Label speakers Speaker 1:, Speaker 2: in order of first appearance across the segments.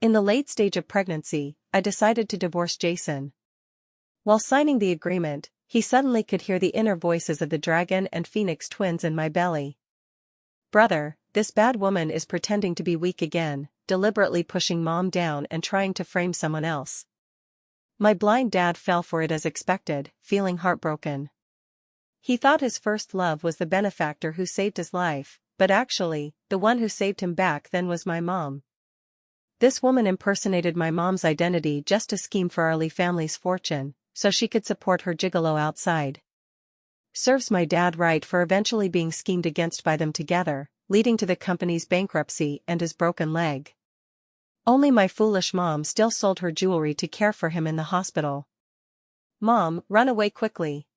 Speaker 1: In the late stage of pregnancy, I decided to divorce Jason. While signing the agreement, he suddenly could hear the inner voices of the dragon and phoenix twins in my belly. Brother, this bad woman is pretending to be weak again, deliberately pushing mom down and trying to frame someone else. My blind dad fell for it as expected, feeling heartbroken. He thought his first love was the benefactor who saved his life, but actually, the one who saved him back then was my mom. This woman impersonated my mom's identity just to scheme for our Lee family's fortune, so she could support her gigolo outside. Serves my dad right for eventually being schemed against by them together, leading to the company's bankruptcy and his broken leg. Only my foolish mom still sold her jewelry to care for him in the hospital. Mom, run away quickly.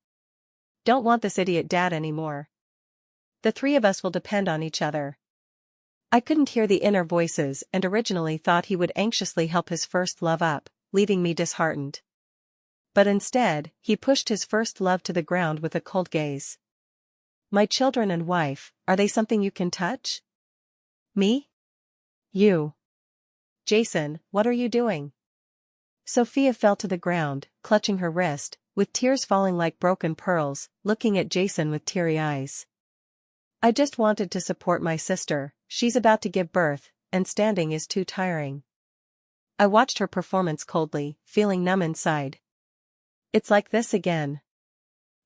Speaker 1: Don't want this idiot dad anymore. The three of us will depend on each other. I couldn't hear the inner voices and originally thought he would anxiously help his first love up, leaving me disheartened. But instead, he pushed his first love to the ground with a cold gaze. My children and wife, are they something you can touch? Me? You. Jason, what are you doing? Sophia fell to the ground, clutching her wrist, with tears falling like broken pearls, looking at Jason with teary eyes. I just wanted to support my sister, she's about to give birth, and standing is too tiring. I watched her performance coldly, feeling numb inside. It's like this again.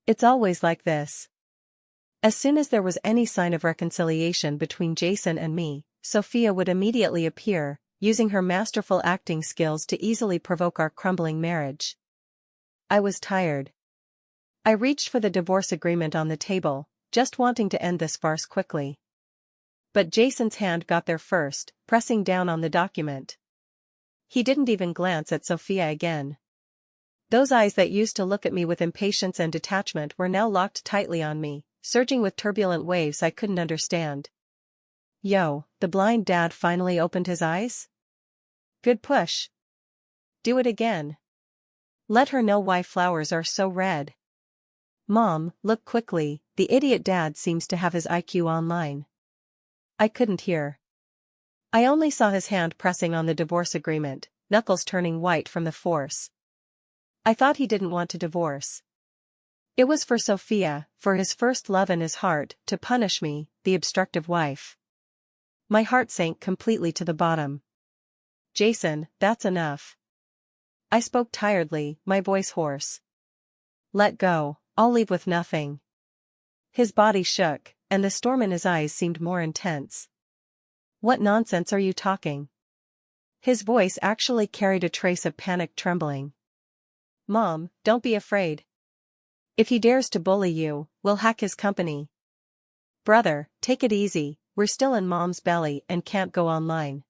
Speaker 1: It's always like this. As soon as there was any sign of reconciliation between Jason and me, Sophia would immediately appear, using her masterful acting skills to easily provoke our crumbling marriage. I was tired. I reached for the divorce agreement on the table, just wanting to end this farce quickly. But Jason's hand got there first, pressing down on the document. He didn't even glance at Sophia again. Those eyes that used to look at me with impatience and detachment were now locked tightly on me, surging with turbulent waves I couldn't understand. Yo, the blind dad finally opened his eyes? Good push. Do it again. Let her know why flowers are so red. Mom, look quickly, the idiot dad seems to have his IQ online. I couldn't hear. I only saw his hand pressing on the divorce agreement, knuckles turning white from the force. I thought he didn't want to divorce. It was for Sophia, for his first love in his heart, to punish me, the obstructive wife. My heart sank completely to the bottom. Jason, that's enough. I spoke tiredly, my voice hoarse. Let go, I'll leave with nothing. His body shook, and the storm in his eyes seemed more intense. What nonsense are you talking? His voice actually carried a trace of panicked trembling. Mom, don't be afraid. If he dares to bully you, we'll hack his company. Brother, take it easy, we're still in Mom's belly and can't go online.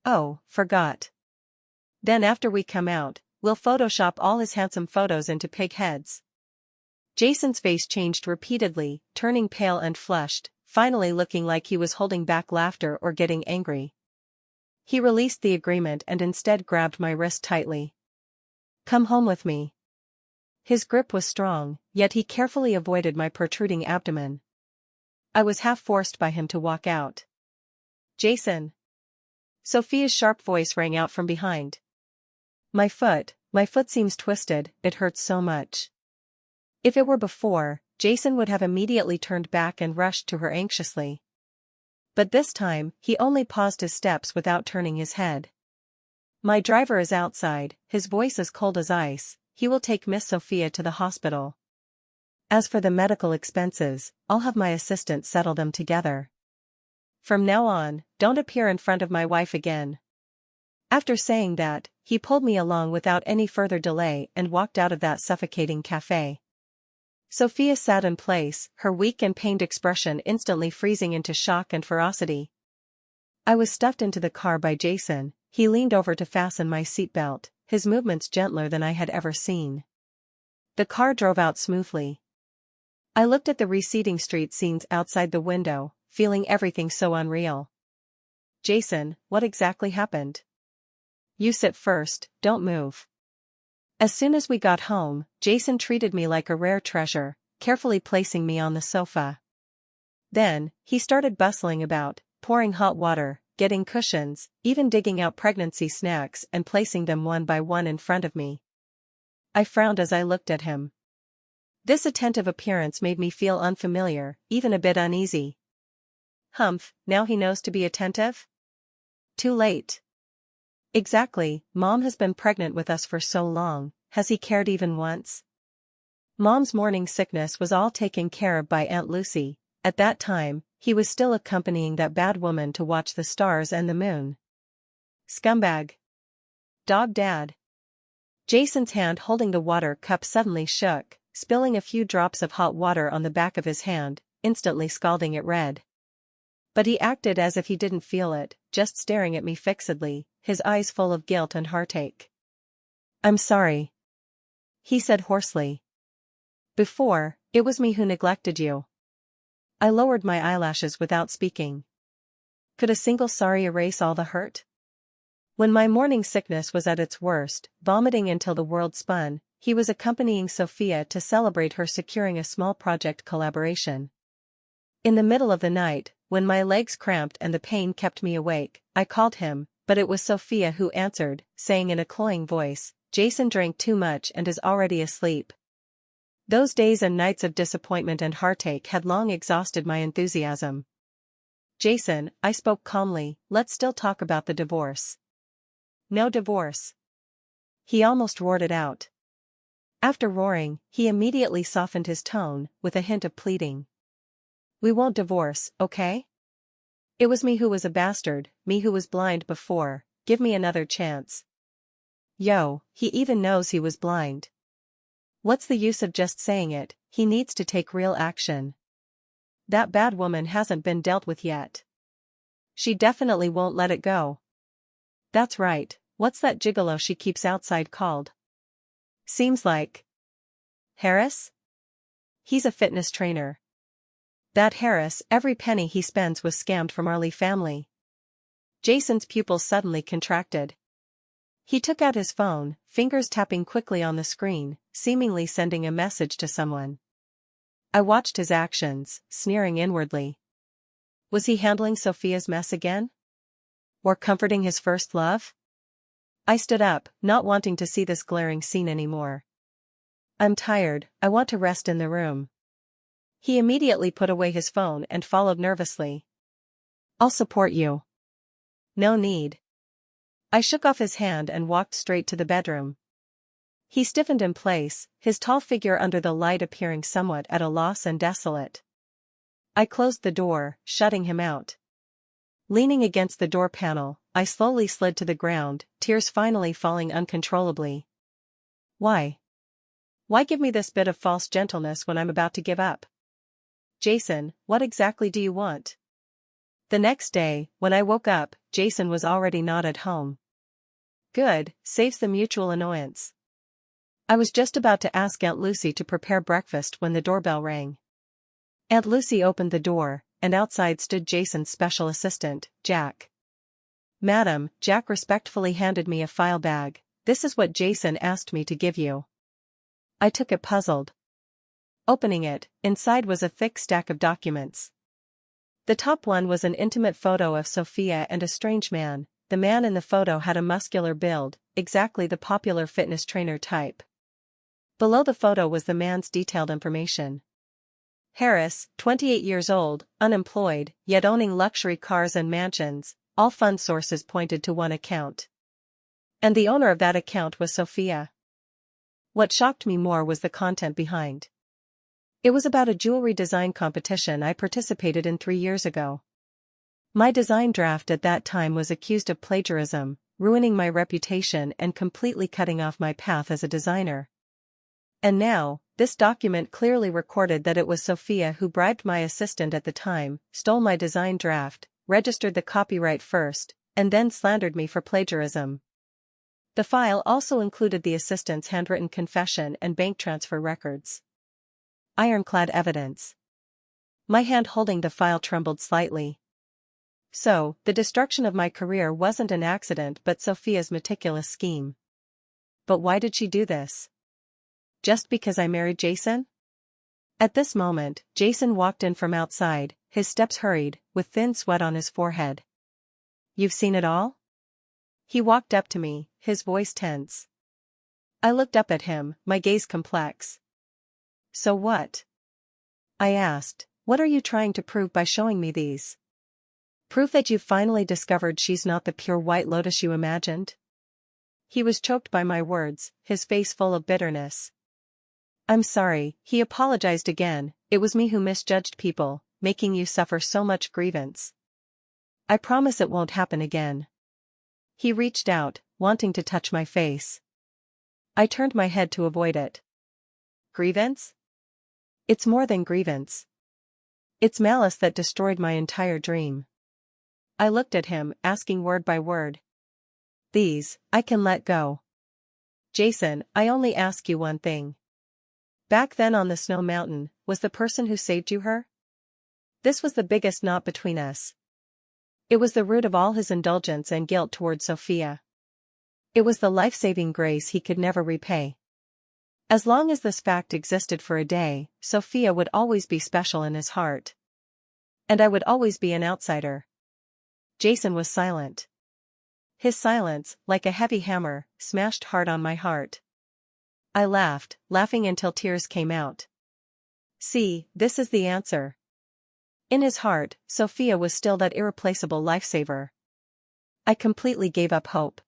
Speaker 1: Oh, forgot. Then after we come out, we'll Photoshop all his handsome photos into pig heads. Jason's face changed repeatedly, turning pale and flushed, finally looking like he was holding back laughter or getting angry. He released the agreement and instead grabbed my wrist tightly. Come home with me. His grip was strong, yet he carefully avoided my protruding abdomen. I was half forced by him to walk out. Jason. Sophia's sharp voice rang out from behind. My foot seems twisted, it hurts so much. If it were before, Jason would have immediately turned back and rushed to her anxiously. But this time, he only paused his steps without turning his head. My driver is outside, his voice as cold as ice, he will take Miss Sophia to the hospital. As for the medical expenses, I'll have my assistant settle them together. From now on, don't appear in front of my wife again. After saying that, he pulled me along without any further delay and walked out of that suffocating cafe. Sophia sat in place, her weak and pained expression instantly freezing into shock and ferocity. I was stuffed into the car by Jason. He leaned over to fasten my seatbelt, his movements gentler than I had ever seen. The car drove out smoothly. I looked at the receding street scenes outside the window, feeling everything so unreal. Jason, what exactly happened? You sit first, don't move. As soon as we got home, Jason treated me like a rare treasure, carefully placing me on the sofa. Then, he started bustling about, pouring hot water, getting cushions, even digging out pregnancy snacks and placing them one by one in front of me. I frowned as I looked at him. This attentive appearance made me feel unfamiliar, even a bit uneasy. Humph, now he knows to be attentive? Too late. Exactly, Mom has been pregnant with us for so long, has he cared even once? Mom's morning sickness was all taken care of by Aunt Lucy. At that time, he was still accompanying that bad woman to watch the stars and the moon. Scumbag. Dog dad. Jason's hand holding the water cup suddenly shook, spilling a few drops of hot water on the back of his hand, instantly scalding it red. But he acted as if he didn't feel it, just staring at me fixedly, his eyes full of guilt and heartache. "I'm sorry," he said hoarsely. "Before, it was me who neglected you." I lowered my eyelashes without speaking. Could a single sorry erase all the hurt? When my morning sickness was at its worst, vomiting until the world spun, he was accompanying Sophia to celebrate her securing a small project collaboration. In the middle of the night, when my legs cramped and the pain kept me awake, I called him, but it was Sophia who answered, saying in a cloying voice, "Jason drank too much and is already asleep." Those days and nights of disappointment and heartache had long exhausted my enthusiasm. "Jason," I spoke calmly, "let's still talk about the divorce." "No divorce." He almost roared it out. After roaring, he immediately softened his tone, with a hint of pleading. "We won't divorce, okay? It was me who was a bastard, me who was blind before, give me another chance." Yo, he even knows he was blind. What's the use of just saying it, he needs to take real action. That bad woman hasn't been dealt with yet. She definitely won't let it go. That's right, what's that gigolo she keeps outside called? Seems like Harris? He's a fitness trainer. That Harris, every penny he spends was scammed from our Lee family. Jason's pupils suddenly contracted. He took out his phone, fingers tapping quickly on the screen, seemingly sending a message to someone. I watched his actions, sneering inwardly. Was he handling Sophia's mess again? Or comforting his first love? I stood up, not wanting to see this glaring scene anymore. "I'm tired, I want to rest in the room." He immediately put away his phone and followed nervously. "I'll support you." "No need." I shook off his hand and walked straight to the bedroom. He stiffened in place, his tall figure under the light appearing somewhat at a loss and desolate. I closed the door, shutting him out. Leaning against the door panel, I slowly slid to the ground, tears finally falling uncontrollably. Why? Why give me this bit of false gentleness when I'm about to give up? "Jason, what exactly do you want?" The next day, when I woke up, Jason was already not at home. Good, saves the mutual annoyance. I was just about to ask Aunt Lucy to prepare breakfast when the doorbell rang. Aunt Lucy opened the door, and outside stood Jason's special assistant, Jack. "Madam," Jack respectfully handed me a file bag. "This is what Jason asked me to give you." I took it puzzled. Opening it, inside was a thick stack of documents. The top one was an intimate photo of Sophia and a strange man. The man in the photo had a muscular build, exactly the popular fitness trainer type. Below the photo was the man's detailed information. Harris, 28 years old, unemployed, yet owning luxury cars and mansions, all fund sources pointed to one account. And the owner of that account was Sophia. What shocked me more was the content behind. It was about a jewelry design competition I participated in 3 years ago. My design draft at that time was accused of plagiarism, ruining my reputation and completely cutting off my path as a designer. And now, this document clearly recorded that it was Sophia who bribed my assistant at the time, stole my design draft, registered the copyright first, and then slandered me for plagiarism. The file also included the assistant's handwritten confession and bank transfer records. Ironclad evidence. My hand holding the file trembled slightly. So, the destruction of my career wasn't an accident but Sophia's meticulous scheme. But why did she do this? Just because I married Jason? At this moment, Jason walked in from outside, his steps hurried, with thin sweat on his forehead. You've seen it all? He walked up to me, his voice tense. I looked up at him, my gaze complex. So what? I asked, what are you trying to prove by showing me these? Proof that you've finally discovered she's not the pure white lotus you imagined? He was choked by my words, his face full of bitterness. I'm sorry, he apologized again, it was me who misjudged people, making you suffer so much grievance. I promise it won't happen again. He reached out, wanting to touch my face. I turned my head to avoid it. Grievance? It's more than grievance. It's malice that destroyed my entire dream. I looked at him, asking word by word. These, I can let go. Jason, I only ask you one thing. Back then on the snow mountain, was the person who saved you her? This was the biggest knot between us. It was the root of all his indulgence and guilt toward Sophia. It was the life-saving grace he could never repay. As long as this fact existed for a day, Sophia would always be special in his heart. And I would always be an outsider. Jason was silent. His silence, like a heavy hammer, smashed hard on my heart. I laughed, laughing until tears came out. See, this is the answer. In his heart, Sophia was still that irreplaceable lifesaver. I completely gave up hope.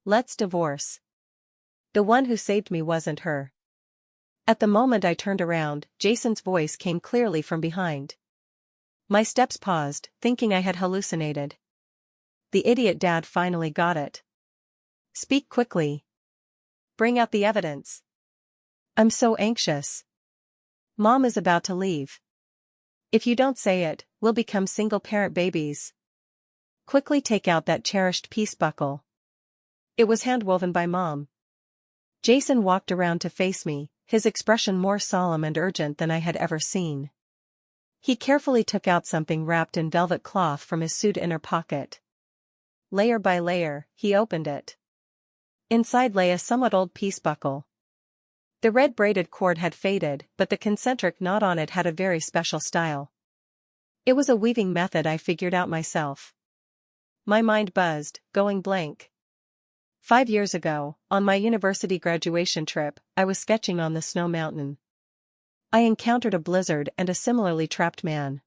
Speaker 1: Let's divorce. The one who saved me wasn't her. At the moment I turned around, Jason's voice came clearly from behind. My steps paused, thinking I had hallucinated. The idiot dad finally got it. Speak quickly. Bring out the evidence. I'm so anxious. Mom is about to leave. If you don't say it, we'll become single-parent babies. Quickly take out that cherished peace buckle. It was hand-woven by Mom. Jason walked around to face me, his expression more solemn and urgent than I had ever seen. He carefully took out something wrapped in velvet cloth from his suit inner pocket. Layer by layer, he opened it. Inside lay a somewhat old peace buckle. The red braided cord had faded, but the concentric knot on it had a very special style. It was a weaving method I figured out myself. My mind buzzed, going blank. 5 years ago, on my university graduation trip, I was sketching on the snow mountain. I encountered a blizzard and a similarly trapped man.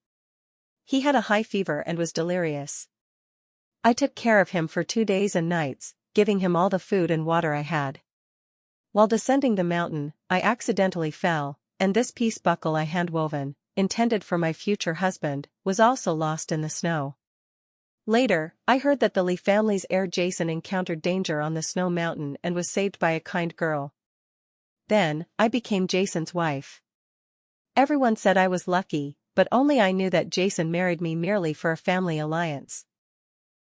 Speaker 1: He had a high fever and was delirious. I took care of him for 2 days and nights, giving him all the food and water I had. While descending the mountain, I accidentally fell, and this peace buckle I hand-woven, intended for my future husband, was also lost in the snow. Later, I heard that the Lee family's heir Jason encountered danger on the snow mountain and was saved by a kind girl. Then, I became Jason's wife. Everyone said I was lucky, but only I knew that Jason married me merely for a family alliance.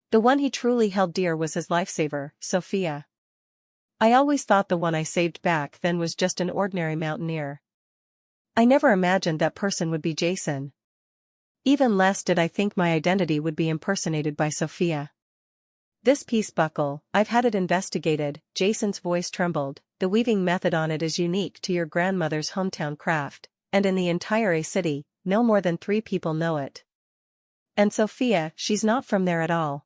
Speaker 1: The one he truly held dear was his lifesaver, Sophia. I always thought the one I saved back then was just an ordinary mountaineer. I never imagined that person would be Jason. Even less did I think my identity would be impersonated by Sophia. This peace buckle, I've had it investigated, Jason's voice trembled, the weaving method on it is unique to your grandmother's hometown craft, and in the entire A city, no more than 3 people know it. And Sophia, she's not from there at all.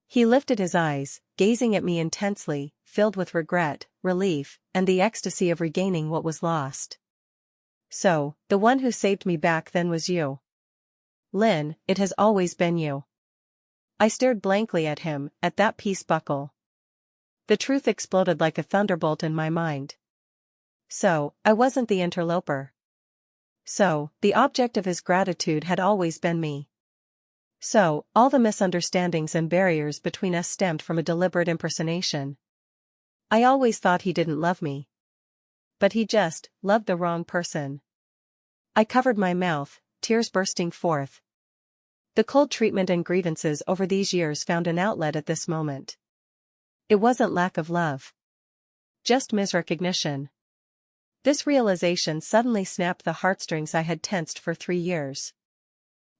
Speaker 1: He lifted his eyes, gazing at me intensely, filled with regret, relief, and the ecstasy of regaining what was lost. So, the one who saved me back then was you. Lynn, it has always been you. I stared blankly at him, at that peace buckle. The truth exploded like a thunderbolt in my mind. So, I wasn't the interloper. So, the object of his gratitude had always been me. So, all the misunderstandings and barriers between us stemmed from a deliberate impersonation. I always thought he didn't love me. But he just loved the wrong person. I covered my mouth, tears bursting forth. The cold treatment and grievances over these years found an outlet at this moment. It wasn't lack of love. Just misrecognition. This realization suddenly snapped the heartstrings I had tensed for 3 years.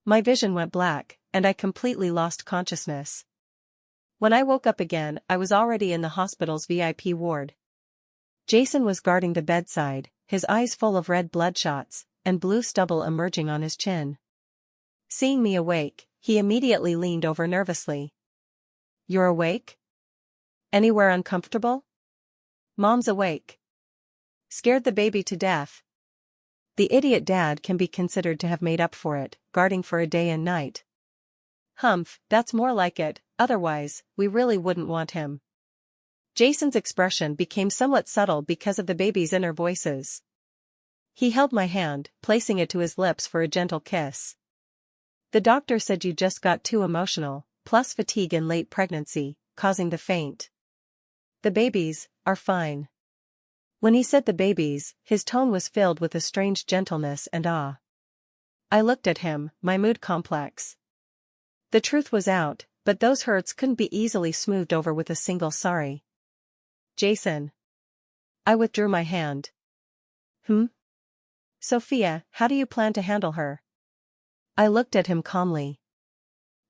Speaker 1: My vision went black, and I completely lost consciousness. When I woke up again, I was already in the hospital's VIP ward. Jason was guarding the bedside, his eyes full of red bloodshots, and blue stubble emerging on his chin. Seeing me awake, He immediately leaned over nervously. You're awake? Anywhere uncomfortable? Mom's awake. Scared the baby to death. The idiot dad can be considered to have made up for it, guarding for a day and night. Humph, that's more like it, otherwise, we really wouldn't want him. Jason's expression became somewhat subtle because of the baby's inner voices. He held my hand, placing it to his lips for a gentle kiss. The doctor said you just got too emotional, plus fatigue and late pregnancy, causing the faint. The babies are fine. When he said the babies, his tone was filled with a strange gentleness and awe. I looked at him, my mood complex. The truth was out, but those hurts couldn't be easily smoothed over with a single sorry. Jason. I withdrew my hand. Sophia, how do you plan to handle her? I looked at him calmly.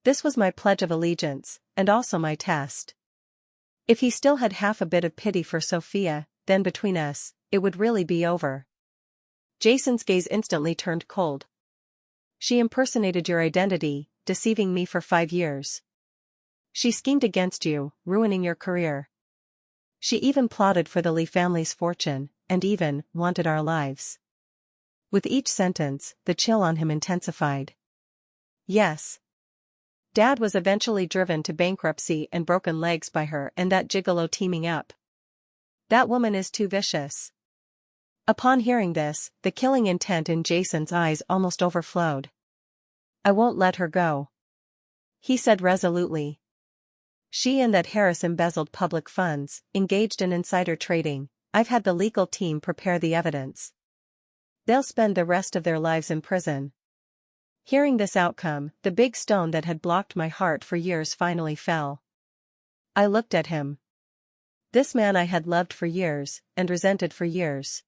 Speaker 1: This was my pledge of allegiance, and also my test. If he still had half a bit of pity for Sophia, then between us, it would really be over. Jason's gaze instantly turned cold. She impersonated your identity, deceiving me for 5 years. She schemed against you, ruining your career. She even plotted for the Lee family's fortune, and even wanted our lives. With each sentence, the chill on him intensified. Yes. Dad was eventually driven to bankruptcy and broken legs by her and that gigolo teaming up. That woman is too vicious. Upon hearing this, the killing intent in Jason's eyes almost overflowed. I won't let her go, he said resolutely. She and that Harris embezzled public funds, engaged in insider trading. I've had the legal team prepare the evidence. They'll spend the rest of their lives in prison. Hearing this outcome, the big stone that had blocked my heart for years finally fell. I looked at him. This man I had loved for years, and resented for years.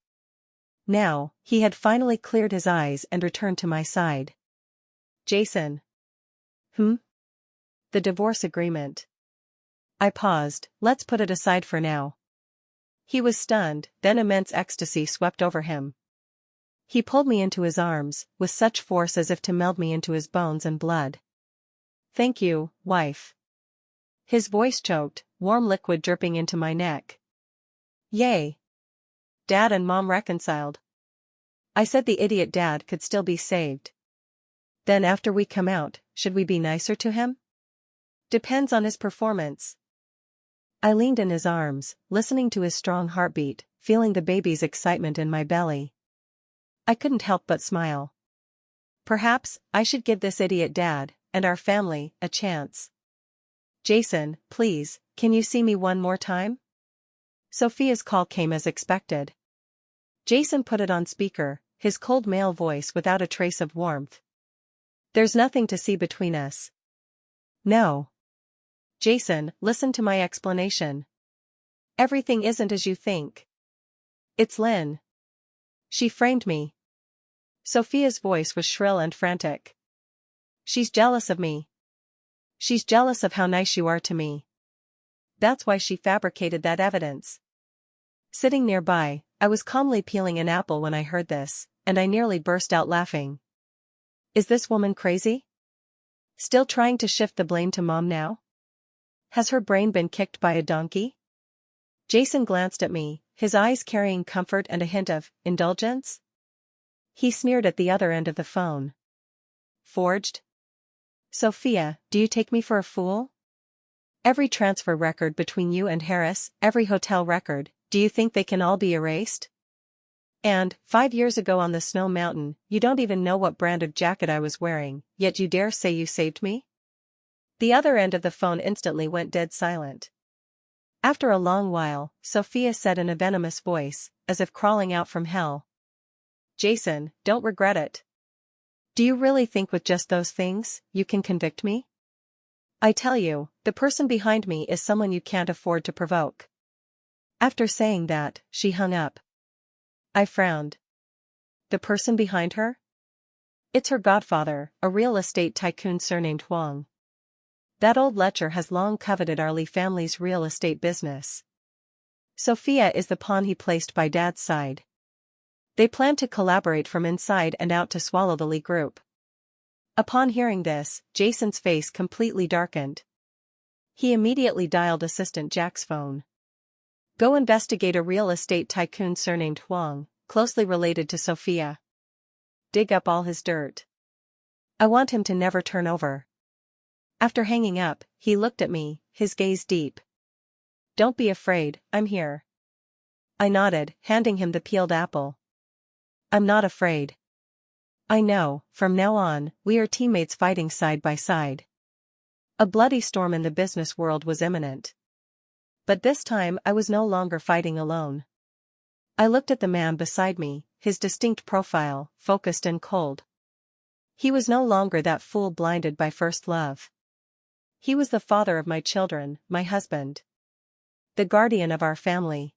Speaker 1: Now, he had finally cleared his eyes and returned to my side. Jason. The divorce agreement. I paused, let's put it aside for now. He was stunned, then immense ecstasy swept over him. He pulled me into his arms, with such force as if to meld me into his bones and blood. Thank you, wife. His voice choked, warm liquid dripping into my neck. Yay. Dad and Mom reconciled. I said the idiot dad could still be saved. Then after we come out, should we be nicer to him? Depends on his performance. I leaned in his arms, listening to his strong heartbeat, feeling the baby's excitement in my belly. I couldn't help but smile. Perhaps, I should give this idiot dad, and our family, a chance. Jason, please, can you see me one more time? Sophia's call came as expected. Jason put it on speaker, his cold male voice without a trace of warmth. There's nothing to see between us. No. Jason, listen to my explanation. Everything isn't as you think. It's Lynn. She framed me. Sophia's voice was shrill and frantic. She's jealous of me. She's jealous of how nice you are to me. That's why she fabricated that evidence. Sitting nearby, I was calmly peeling an apple when I heard this, and I nearly burst out laughing. Is this woman crazy? Still trying to shift the blame to Mom now? Has her brain been kicked by a donkey? Jason glanced at me, his eyes carrying comfort and a hint of indulgence. He sneered at the other end of the phone. Forged? Sophia, do you take me for a fool? Every transfer record between you and Harris, every hotel record, do you think they can all be erased? And, 5 years ago on the snow mountain, you don't even know what brand of jacket I was wearing, yet you dare say you saved me? The other end of the phone instantly went dead silent. After a long while, Sophia said in a venomous voice, as if crawling out from hell. Jason, don't regret it. Do you really think with just those things, you can convict me? I tell you, the person behind me is someone you can't afford to provoke. After saying that, she hung up. I frowned. The person behind her? It's her godfather, a real estate tycoon surnamed Huang. That old lecher has long coveted our Lee family's real estate business. Sophia is the pawn he placed by Dad's side. They plan to collaborate from inside and out to swallow the Lee group. Upon hearing this, Jason's face completely darkened. He immediately dialed Assistant Jack's phone. Go investigate a real estate tycoon surnamed Huang, closely related to Sophia. Dig up all his dirt. I want him to never turn over. After hanging up, he looked at me, his gaze deep. Don't be afraid, I'm here. I nodded, handing him the peeled apple. I'm not afraid. I know, from now on, we are teammates fighting side by side. A bloody storm in the business world was imminent. But this time I was no longer fighting alone. I looked at the man beside me, his distinct profile, focused and cold. He was no longer that fool blinded by first love. He was the father of my children, my husband. The guardian of our family.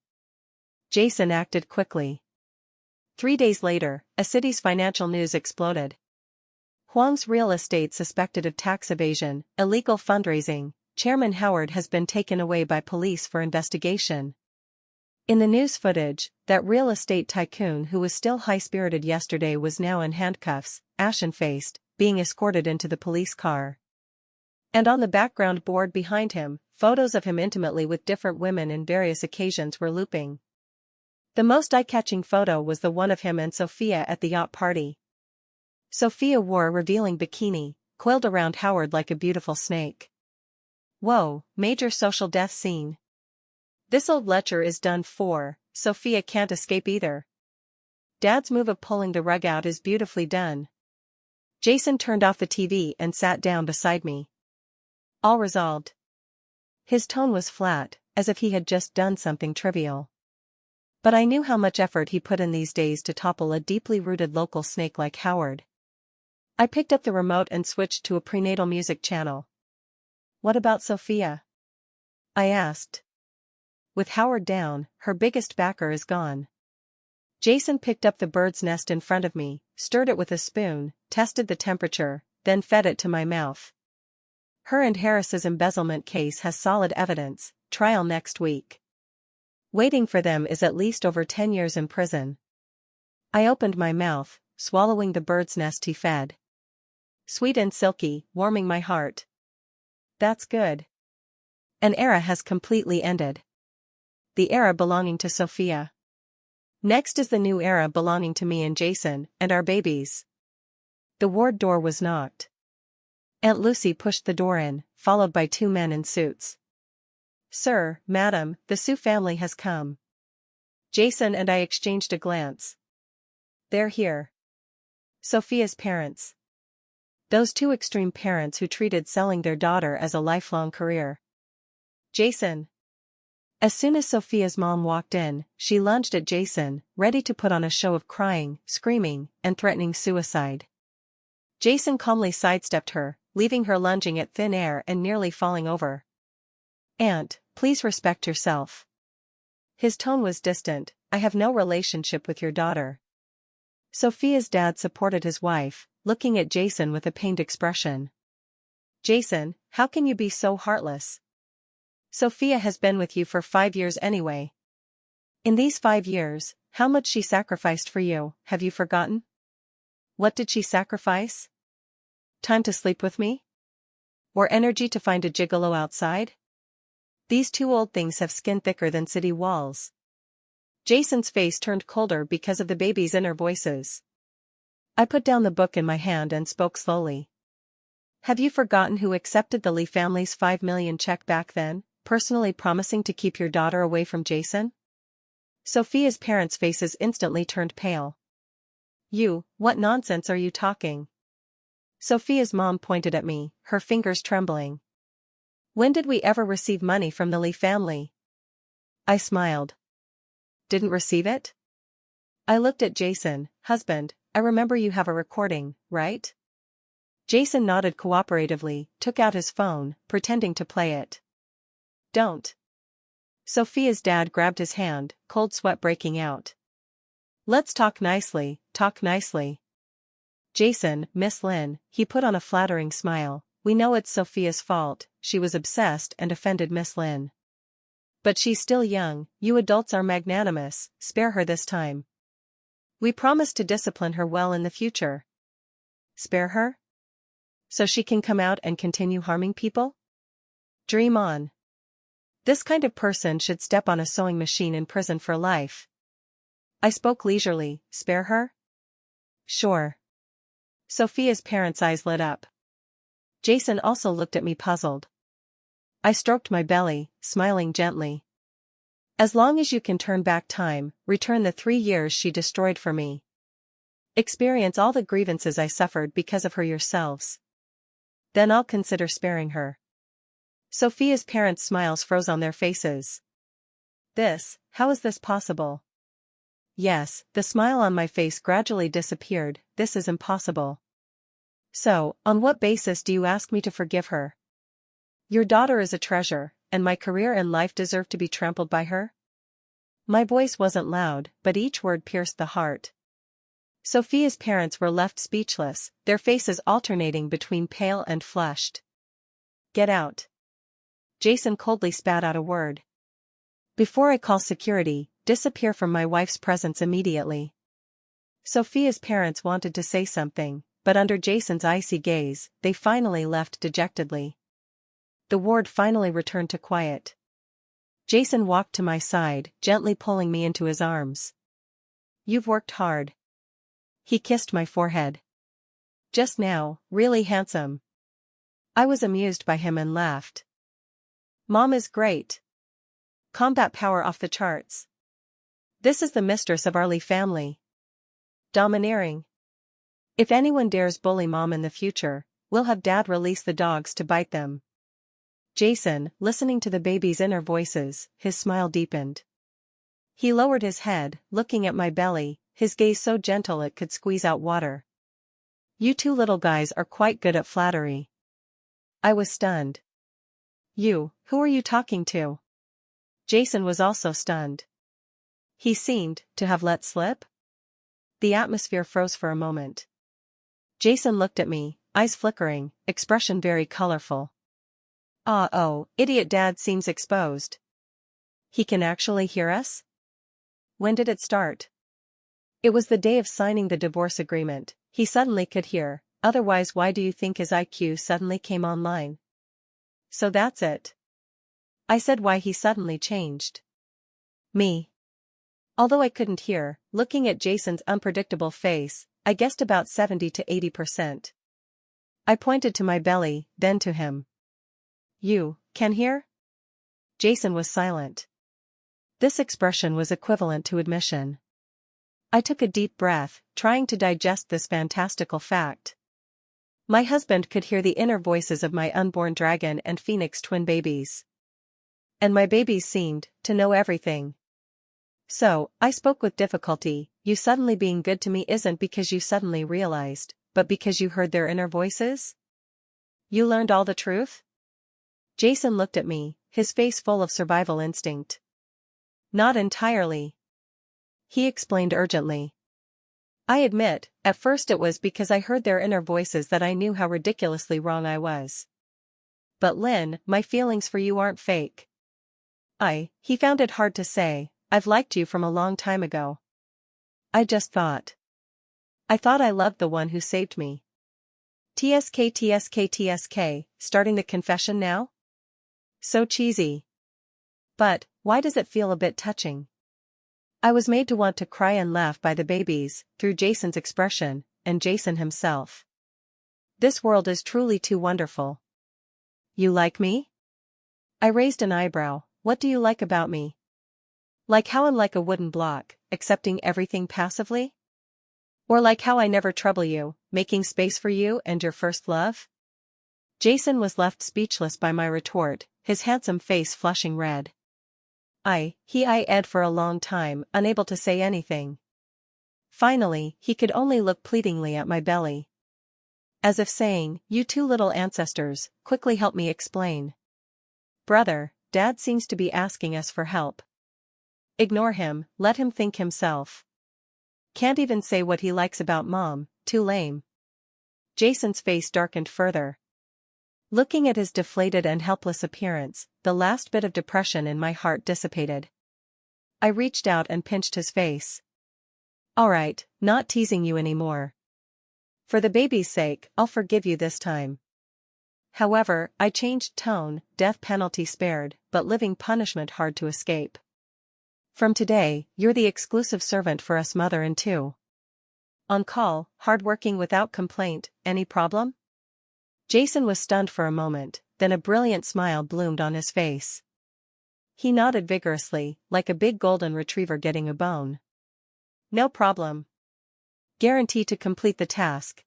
Speaker 1: Jason acted quickly. 3 days later, a city's financial news exploded. Huang's real estate suspected of tax evasion, illegal fundraising. Chairman Howard has been taken away by police for investigation. In the news footage, that real estate tycoon who was still high-spirited yesterday was now in handcuffs, ashen-faced, being escorted into the police car. And on the background board behind him, photos of him intimately with different women in various occasions were looping. The most eye-catching photo was the one of him and Sophia at the yacht party. Sophia wore a revealing bikini, coiled around Howard like a beautiful snake. Whoa, major social death scene. This old lecher is done for, Sophia can't escape either. Dad's move of pulling the rug out is beautifully done. Jason turned off the TV and sat down beside me. All resolved. His tone was flat, as if he had just done something trivial. But I knew how much effort he put in these days to topple a deeply rooted local snake like Howard. I picked up the remote and switched to a prenatal music channel. What about Sophia? I asked. With Howard down, her biggest backer is gone. Jason picked up the bird's nest in front of me, stirred it with a spoon, tested the temperature, then fed it to my mouth. Her and Harris's embezzlement case has solid evidence, trial next week. Waiting for them is at least over 10 years in prison. I opened my mouth, swallowing the bird's nest he fed. Sweet and silky, warming my heart. That's good. An era has completely ended. The era belonging to Sophia. Next is the new era belonging to me and Jason, and our babies. The ward door was knocked. Aunt Lucy pushed the door in, followed by 2 men in suits. Sir, madam, the Sue family has come. Jason and I exchanged a glance. They're here. Sophia's parents. Those 2 extreme parents who treated selling their daughter as a lifelong career. Jason. As soon as Sophia's mom walked in, she lunged at Jason, ready to put on a show of crying, screaming, and threatening suicide. Jason calmly sidestepped her, leaving her lunging at thin air and nearly falling over. Aunt, please respect yourself. His tone was distant. I have no relationship with your daughter. Sophia's dad supported his wife, looking at Jason with a pained expression. Jason, how can you be so heartless? Sophia has been with you for 5 years anyway. In these 5 years, how much she sacrificed for you, have you forgotten? What did she sacrifice? Time to sleep with me? Or energy to find a gigolo outside? These 2 old things have skin thicker than city walls. Jason's face turned colder because of the baby's inner voices. I put down the book in my hand and spoke slowly. Have you forgotten who accepted the Lee family's $5 million check back then, personally promising to keep your daughter away from Jason? Sophia's parents' faces instantly turned pale. What nonsense are you talking? Sophia's mom pointed at me, her fingers trembling. When did we ever receive money from the Lee family? I smiled. Didn't receive it? I looked at Jason. Husband, I remember you have a recording, right? Jason nodded cooperatively, took out his phone, pretending to play it. Don't. Sophia's dad grabbed his hand, cold sweat breaking out. Let's talk nicely, talk nicely. Jason, Miss Lynn, he put on a flattering smile. We know it's Sophia's fault, she was obsessed and offended Miss Lynn. But she's still young, you adults are magnanimous, spare her this time. We promise to discipline her well in the future. Spare her? So she can come out and continue harming people? Dream on. This kind of person should step on a sewing machine in prison for life. I spoke leisurely. Spare her? Sure. Sophia's parents' eyes lit up. Jason also looked at me puzzled. I stroked my belly, smiling gently. As long as you can turn back time, return the 3 years she destroyed for me. Experience all the grievances I suffered because of her yourselves. Then I'll consider sparing her. Sophia's parents' smiles froze on their faces. How is this possible? Yes, the smile on my face gradually disappeared. This is impossible. So, on what basis do you ask me to forgive her? Your daughter is a treasure, and my career and life deserve to be trampled by her? My voice wasn't loud, but each word pierced the heart. Sophia's parents were left speechless, their faces alternating between pale and flushed. Get out. Jason coldly spat out a word. Before I call security, disappear from my wife's presence immediately. Sophia's parents wanted to say something, but under Jason's icy gaze, they finally left dejectedly. The ward finally returned to quiet. Jason walked to my side, gently pulling me into his arms. You've worked hard. He kissed my forehead. Just now, really handsome. I was amused by him and laughed. Mom is great. Combat power off the charts. This is the mistress of our Lee family. Domineering. If anyone dares bully Mom in the future, we'll have Dad release the dogs to bite them. Jason, listening to the baby's inner voices, his smile deepened. He lowered his head, looking at my belly, his gaze so gentle it could squeeze out water. You two little guys are quite good at flattery. I was stunned. Who are you talking to? Jason was also stunned. He seemed to have let slip. The atmosphere froze for a moment. Jason looked at me, eyes flickering, expression very colorful. Oh, idiot Dad seems exposed. He can actually hear us? When did it start? It was the day of signing the divorce agreement. He suddenly could hear, otherwise why do you think his IQ suddenly came online? So that's it. I said why he suddenly changed. Me. Although I couldn't hear, looking at Jason's unpredictable face, I guessed about 70 to 80%. I pointed to my belly, then to him. You can hear? Jason was silent. This expression was equivalent to admission. I took a deep breath, trying to digest this fantastical fact. My husband could hear the inner voices of my unborn dragon and phoenix twin babies. And my babies seemed to know everything. So, I spoke with difficulty. You suddenly being good to me isn't because you suddenly realized, but because you heard their inner voices? You learned all the truth? Jason looked at me, his face full of survival instinct. Not entirely. He explained urgently. I admit, at first it was because I heard their inner voices that I knew how ridiculously wrong I was. But Lynn, my feelings for you aren't fake. He found it hard to say, I've liked you from a long time ago. I thought I loved the one who saved me. TSK, starting the confession now? So cheesy. But, why does it feel a bit touching? I was made to want to cry and laugh by the babies, through Jason's expression, and Jason himself. This world is truly too wonderful. You like me? I raised an eyebrow. What do you like about me? Like how I'm like a wooden block, accepting everything passively? Or like how I never trouble you, making space for you and your first love? Jason was left speechless by my retort, his handsome face flushing red. He eyed for a long time, unable to say anything. Finally, he could only look pleadingly at my belly. As if saying, you two little ancestors, quickly help me explain. Brother, Dad seems to be asking us for help. Ignore him, let him think himself. Can't even say what he likes about Mom, too lame. Jason's face darkened further. Looking at his deflated and helpless appearance, the last bit of depression in my heart dissipated. I reached out and pinched his face. All right, not teasing you anymore. For the baby's sake, I'll forgive you this time. However, I changed tone, death penalty spared, but living punishment hard to escape. From today, you're the exclusive servant for us mother and two. On call, hardworking without complaint, any problem? Jason was stunned for a moment, then a brilliant smile bloomed on his face. He nodded vigorously, like a big golden retriever getting a bone. No problem. Guarantee to complete the task.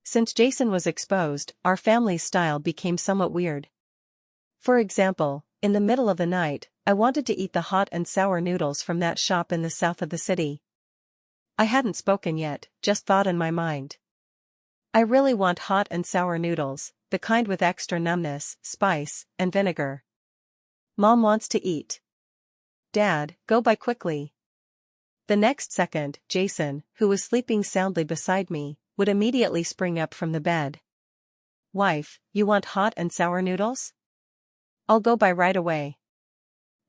Speaker 1: Since Jason was exposed, our family's style became somewhat weird. For example, in the middle of the night, I wanted to eat the hot and sour noodles from that shop in the south of the city. I hadn't spoken yet, just thought in my mind. I really want hot and sour noodles, the kind with extra numbness, spice, and vinegar. Mom wants to eat. Dad, go buy quickly. The next second, Jason, who was sleeping soundly beside me, would immediately spring up from the bed. Wife, you want hot and sour noodles? I'll go buy right away.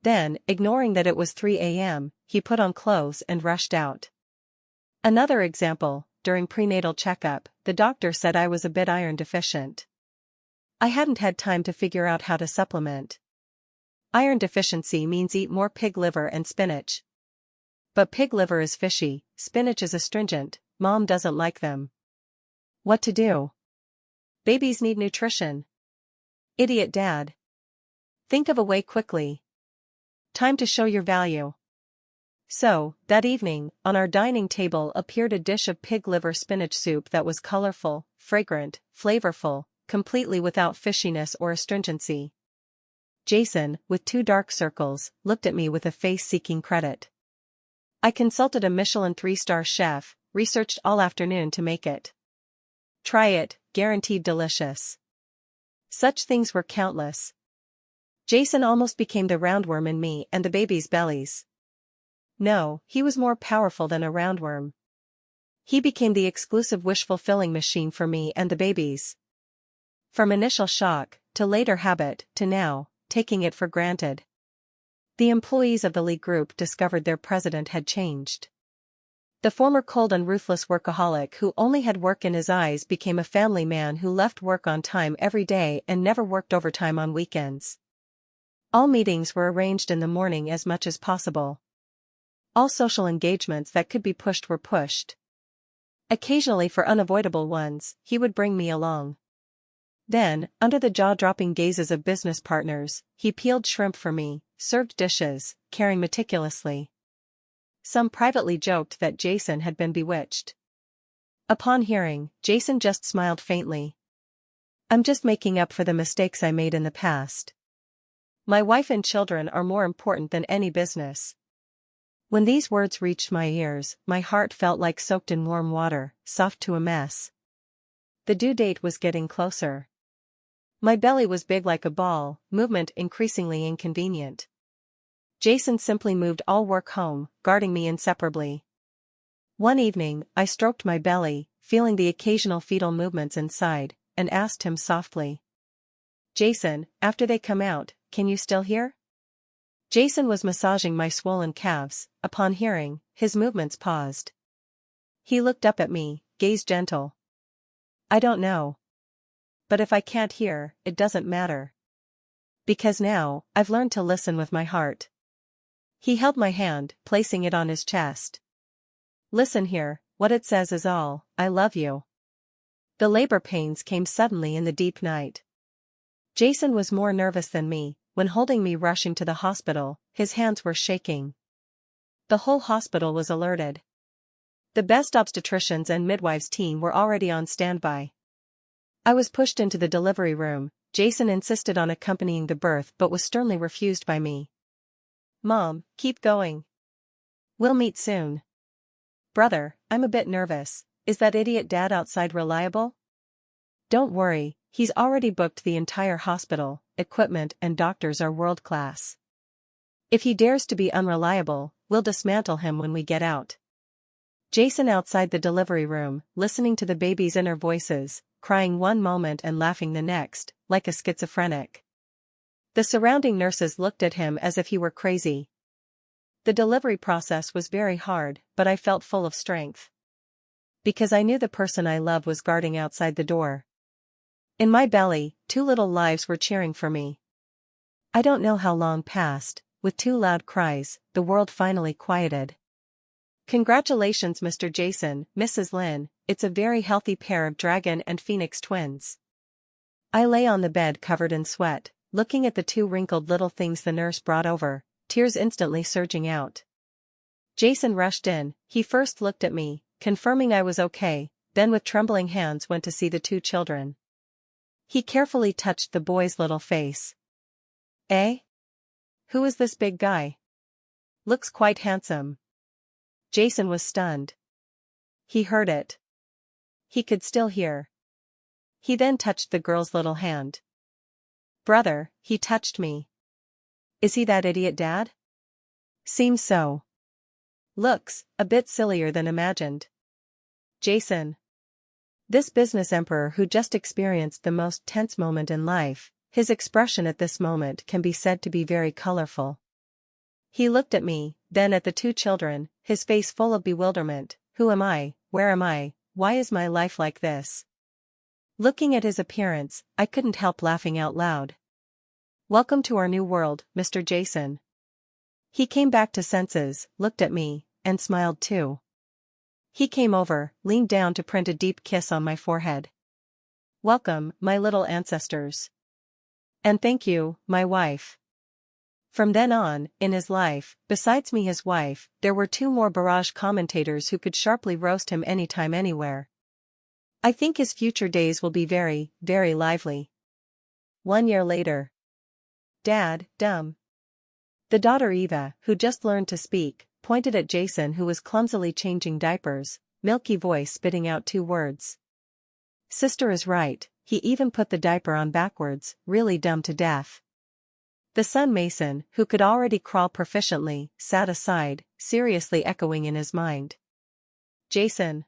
Speaker 1: Then, ignoring that it was 3 a.m., he put on clothes and rushed out. Another example, during prenatal checkup, the doctor said I was a bit iron deficient. I hadn't had time to figure out how to supplement. Iron deficiency means eat more pig liver and spinach. But pig liver is fishy, spinach is astringent, Mom doesn't like them. What to do? Babies need nutrition. Idiot dad. Think of a way quickly. Time to show your value. So, that evening, on our dining table appeared a dish of pig liver spinach soup that was colorful, fragrant, flavorful, completely without fishiness or astringency. Jason, with 2 dark circles, looked at me with a face seeking credit. I consulted a Michelin 3-star chef, researched all afternoon to make it. Try it, guaranteed delicious. Such things were countless. Jason almost became the roundworm in me and the baby's bellies. No, he was more powerful than a roundworm. He became the exclusive wish-fulfilling machine for me and the babies. From initial shock, to later habit, to now, taking it for granted. The employees of the Lee Group discovered their president had changed. The former cold and ruthless workaholic who only had work in his eyes became a family man who left work on time every day and never worked overtime on weekends. All meetings were arranged in the morning as much as possible. All social engagements that could be pushed were pushed. Occasionally for unavoidable ones, he would bring me along. Then, under the jaw-dropping gazes of business partners, he peeled shrimp for me, served dishes, caring meticulously. Some privately joked that Jason had been bewitched. Upon hearing, Jason just smiled faintly. I'm just making up for the mistakes I made in the past. My wife and children are more important than any business. When these words reached my ears, my heart felt like soaked in warm water, soft to a mess. The due date was getting closer. My belly was big like a ball, movement increasingly inconvenient. Jason simply moved all work home, guarding me inseparably. One evening, I stroked my belly, feeling the occasional fetal movements inside, and asked him softly. Jason, after they come out, can you still hear? Jason was massaging my swollen calves. Upon hearing, his movements paused. He looked up at me, gaze gentle. I don't know. But if I can't hear, it doesn't matter. Because now, I've learned to listen with my heart. He held my hand, placing it on his chest. Listen here, what it says is all, I love you. The labor pains came suddenly in the deep night. Jason was more nervous than me. When holding me rushing to the hospital, his hands were shaking. The whole hospital was alerted. The best obstetricians and midwives team were already on standby. I was pushed into the delivery room. Jason insisted on accompanying the birth but was sternly refused by me. Mom, keep going. We'll meet soon. Brother, I'm a bit nervous. Is that idiot dad outside reliable? Don't worry, he's already booked the entire hospital, equipment and doctors are world-class. If he dares to be unreliable, we'll dismantle him when we get out. Jason outside the delivery room, listening to the baby's inner voices, crying one moment and laughing the next, like a schizophrenic. The surrounding nurses looked at him as if he were crazy. The delivery process was very hard, but I felt full of strength. Because I knew the person I love was guarding outside the door. In my belly, 2 little lives were cheering for me. I don't know how long passed. With 2 loud cries, the world finally quieted. Congratulations, Mr. Jason, Mrs. Lynn, it's a very healthy pair of dragon and phoenix twins. I lay on the bed covered in sweat, looking at the 2 wrinkled little things the nurse brought over, tears instantly surging out. Jason rushed in. He first looked at me, confirming I was okay, then with trembling hands went to see the 2 children. He carefully touched the boy's little face. Eh? Who is this big guy? Looks quite handsome. Jason was stunned. He heard it. He could still hear. He then touched the girl's little hand. Brother, he touched me. Is he that idiot, Dad? Seems so. Looks a bit sillier than imagined. Jason. This business emperor who just experienced the most tense moment in life, his expression at this moment can be said to be very colorful. He looked at me, then at the 2 children, his face full of bewilderment. Who am I? Where am I? Why is my life like this? Looking at his appearance, I couldn't help laughing out loud. Welcome to our new world, Mr. Jason. He came back to senses, looked at me, and smiled too. He came over, leaned down to print a deep kiss on my forehead. Welcome, my little ancestors. And thank you, my wife. From then on, in his life, besides me his wife, there were 2 more barrage commentators who could sharply roast him anytime anywhere. I think his future days will be very, very lively. 1 year later. Dad, dumb. The daughter Eva, who just learned to speak, pointed at Jason who was clumsily changing diapers, milky voice spitting out 2 words. Sister is right, he even put the diaper on backwards, really dumb to death. The son Mason, who could already crawl proficiently, sat aside, seriously echoing in his mind. Jason.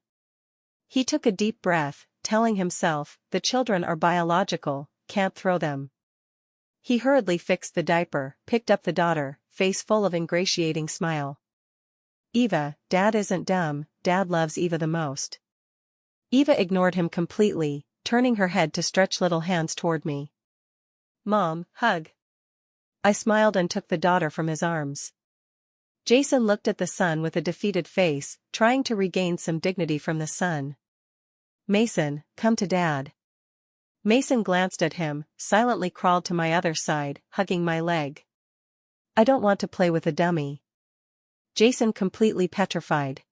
Speaker 1: He took a deep breath, telling himself, the children are biological, can't throw them. He hurriedly fixed the diaper, picked up the daughter, face full of ingratiating smile. Eva, Dad isn't dumb, Dad loves Eva the most. Eva ignored him completely, turning her head to stretch little hands toward me. Mom, hug. I smiled and took the daughter from his arms. Jason looked at the son with a defeated face, trying to regain some dignity from the son. Mason, come to Dad. Mason glanced at him, silently crawled to my other side, hugging my leg. I don't want to play with a dummy. Jason completely petrified.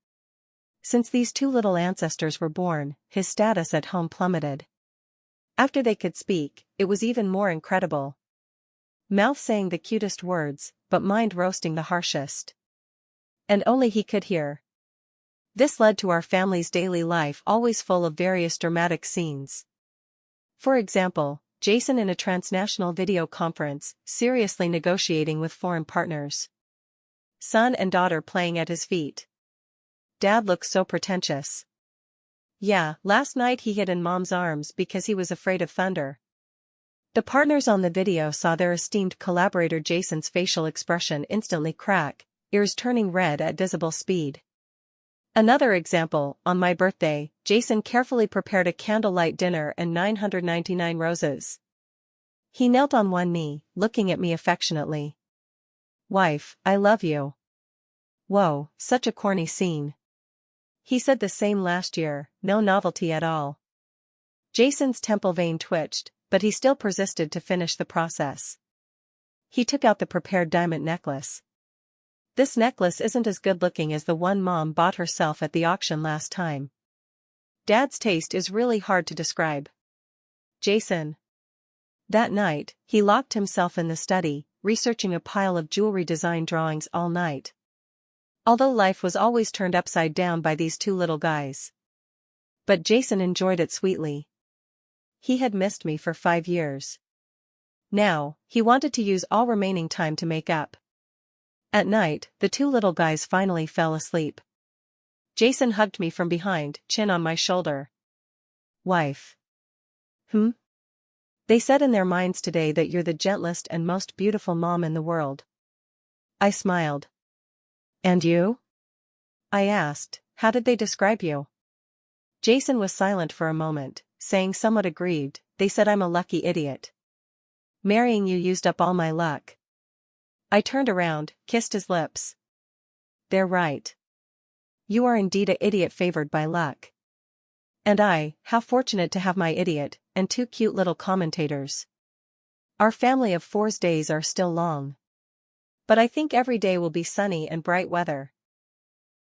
Speaker 1: Since these 2 little ancestors were born, his status at home plummeted. After they could speak, it was even more incredible. Mouth saying the cutest words, but mind roasting the harshest. And only he could hear. This led to our family's daily life always full of various dramatic scenes. For example, Jason in a transnational video conference, seriously negotiating with foreign partners. Son and daughter playing at his feet. Dad looks so pretentious. Yeah, last night he hid in Mom's arms because he was afraid of thunder. The partners on the video saw their esteemed collaborator Jason's facial expression instantly crack, ears turning red at visible speed. Another example, on my birthday, Jason carefully prepared a candlelight dinner and 999 roses. He knelt on one knee, looking at me affectionately. Wife, I love you. Whoa, such a corny scene. He said the same last year, no novelty at all. Jason's temple vein twitched, but he still persisted to finish the process. He took out the prepared diamond necklace. This necklace isn't as good looking as the one Mom bought herself at the auction last time. Dad's taste is really hard to describe. Jason. That night, he locked himself in the study, researching a pile of jewelry design drawings all night. Although life was always turned upside down by these 2 little guys. But Jason enjoyed it sweetly. He had missed me for 5 years. Now, he wanted to use all remaining time to make up. At night, the 2 little guys finally fell asleep. Jason hugged me from behind, chin on my shoulder. Wife. They said in their minds today that you're the gentlest and most beautiful mom in the world. I smiled. And you? I asked, how did they describe you? Jason was silent for a moment, saying somewhat aggrieved, "They said I'm a lucky idiot. Marrying you used up all my luck." I turned around, kissed his lips. "They're right. You are indeed a idiot favored by luck. And I, how fortunate to have my idiot, and two cute little commentators. Our family of four's days are still long. But I think every day will be sunny and bright weather."